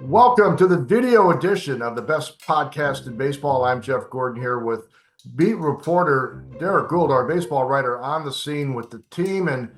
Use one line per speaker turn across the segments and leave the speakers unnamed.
Welcome to the video edition of the best podcast in baseball. I'm Jeff Gordon here with beat reporter Derrick Goold, our baseball writer, on the scene with the team. And,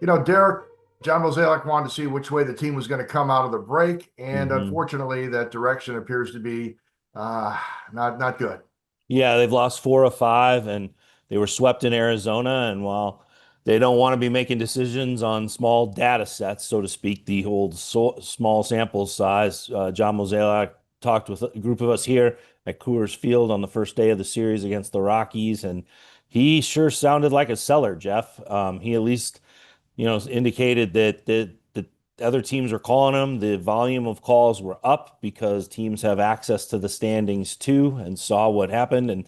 Derrick, John Mozeliak wanted to see which way the team was going to come out of the break. And unfortunately, that direction appears to be not good.
Yeah, they've lost 4 of 5, and they were swept in Arizona. And while they don't want to be making decisions on small data sets, so to speak, the whole small sample size, John Mozeliak talked with a group of us here at Coors Field on the first day of the series against the Rockies, and he sure sounded like a seller, Jeff. He at least, indicated that other teams were calling him. The volume of calls were up because teams have access to the standings too and saw what happened. And,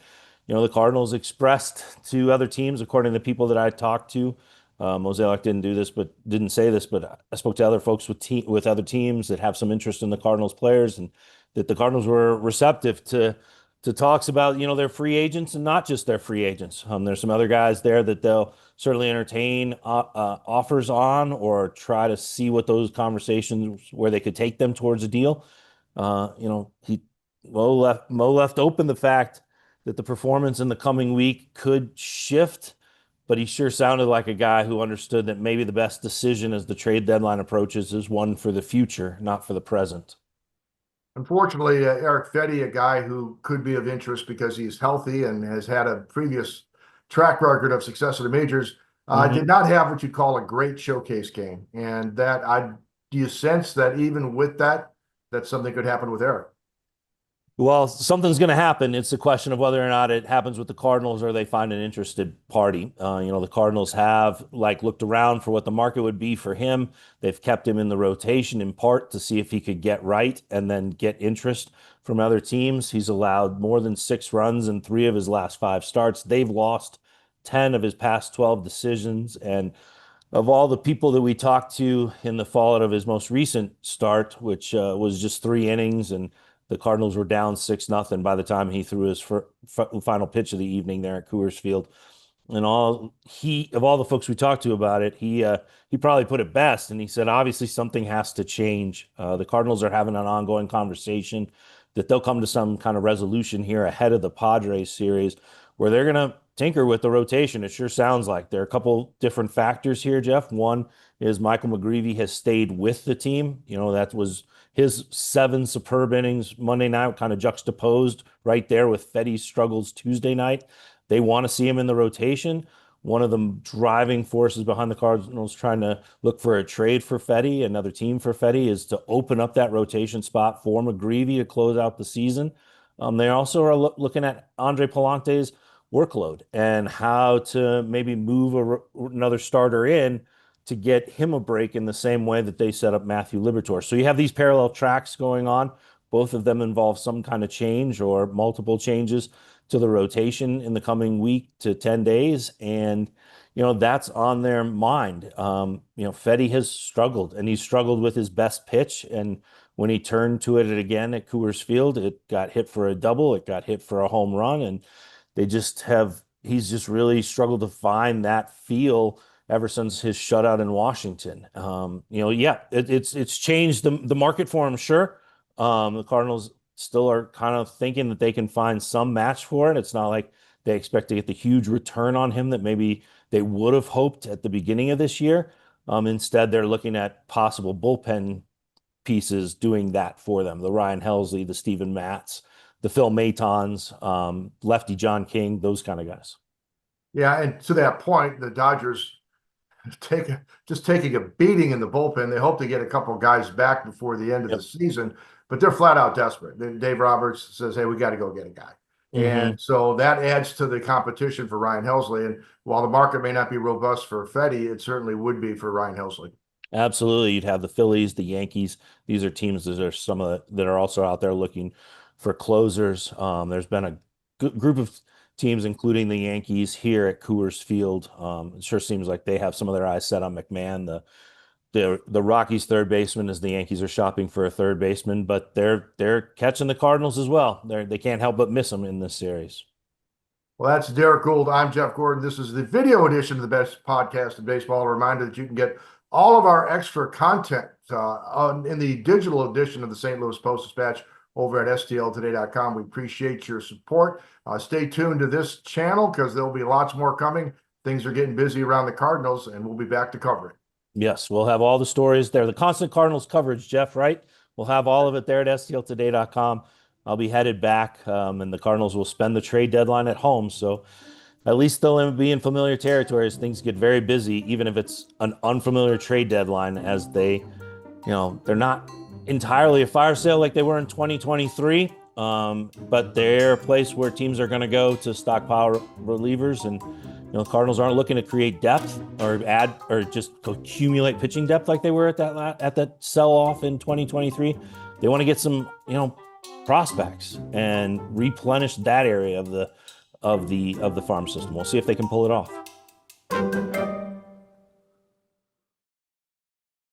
the Cardinals expressed to other teams, according to the people that I talked to. Mosaic didn't say this, but I spoke to other folks with other teams that have some interest in the Cardinals players, and that the Cardinals were receptive to talks about, their free agents and not just their free agents. There's some other guys there that they'll certainly entertain offers on, or try to see what those conversations where they could take them towards a deal. Mo left open the fact that the performance in the coming week could shift, but he sure sounded like a guy who understood that maybe the best decision as the trade deadline approaches is one for the future, not for the present.
Unfortunately, Erick Fedde, a guy who could be of interest because he's healthy and has had a previous track record of success in the majors, did not have what you'd call a great showcase game. And do you sense that even with that something could happen with Erick?
Well, something's going to happen. It's a question of whether or not it happens with the Cardinals or they find an interested party. The Cardinals have looked around for what the market would be for him. They've kept him in the rotation in part to see if he could get right and then get interest from other teams. He's allowed more than 6 runs in 3 of his last 5 starts. They've lost 10 of his past 12 decisions. And of all the people that we talked to in the fallout of his most recent start, which was just 3 innings, and the Cardinals were down 6-0 by the time he threw his final pitch of the evening there at Coors Field. And of all the folks we talked to about it, he probably put it best. And he said, obviously something has to change. The Cardinals are having an ongoing conversation that they'll come to some kind of resolution here ahead of the Padres series, where they're going to tinker with the rotation. It sure sounds like there are a couple different factors here, Jeff. One is Michael McGreevy has stayed with the team. That was his 7 superb innings Monday night, kind of juxtaposed right there with Fedde's struggles Tuesday night. They want to see him in the rotation. One of the driving forces behind the Cardinals trying to look for a trade for Fedde, another team for Fedde, is to open up that rotation spot for McGreevy to close out the season. They also are looking at Andre Palante's workload and how to maybe move another starter in to get him a break in the same way that they set up Matthew Liberatore. So you have these parallel tracks going on. Both of them involve some kind of change or multiple changes to the rotation in the coming week to 10 days. And, that's on their mind. Fedde has struggled, and he's struggled with his best pitch. And when he turned to it again at Coors Field, it got hit for a double, it got hit for a home run. And he's just really struggled to find that feel ever since his shutout in Washington. It's changed the market for him, sure. The Cardinals still are kind of thinking that they can find some match for it. It's not like they expect to get the huge return on him that maybe they would have hoped at the beginning of this year. Instead, they're looking at possible bullpen pieces doing that for them. The Ryan Helsley, the Steven Matz, the Phil Matons, lefty John King, those kind of guys.
Yeah, and to that point, the Dodgers taking a beating in the bullpen. They hope to get a couple of guys back before the end of the season, but they're flat out desperate. Dave Roberts says, hey, we got to go get a guy. And so that adds to the competition for Ryan Helsley. And while the market may not be robust for Fedde, it certainly would be for Ryan Helsley.
Absolutely. You'd have the Phillies, the Yankees. These are teams that are that are also out there looking for closers. There's been a group of teams, including the Yankees, here at Coors Field. It sure seems like they have some of their eyes set on McMahon. The Rockies third baseman, as the Yankees are shopping for a third baseman, but they're catching the Cardinals as well. They can't help but miss them in this series.
Well, that's Derrick Goold. I'm Jeff Gordon. This is the video edition of the best podcast in baseball. A reminder that you can get all of our extra content in the digital edition of the St. Louis Post-Dispatch over at stltoday.com. We appreciate your support. Stay tuned to this channel because there'll be lots more coming. Things are getting busy around the Cardinals, and we'll be back to cover it.
Yes, we'll have all the stories there. The constant Cardinals coverage, Jeff, right? We'll have all of it there at stltoday.com. I'll be headed back, and the Cardinals will spend the trade deadline at home. So at least they'll be in familiar territory as things get very busy, even if it's an unfamiliar trade deadline, as they're not entirely a fire sale like they were in 2023, but they're a place where teams are going to go to stockpile relievers. And Cardinals aren't looking to create depth or add or just accumulate pitching depth like they were at that sell-off in 2023. They want to get some prospects and replenish that area of the farm system. We'll see if they can pull it off.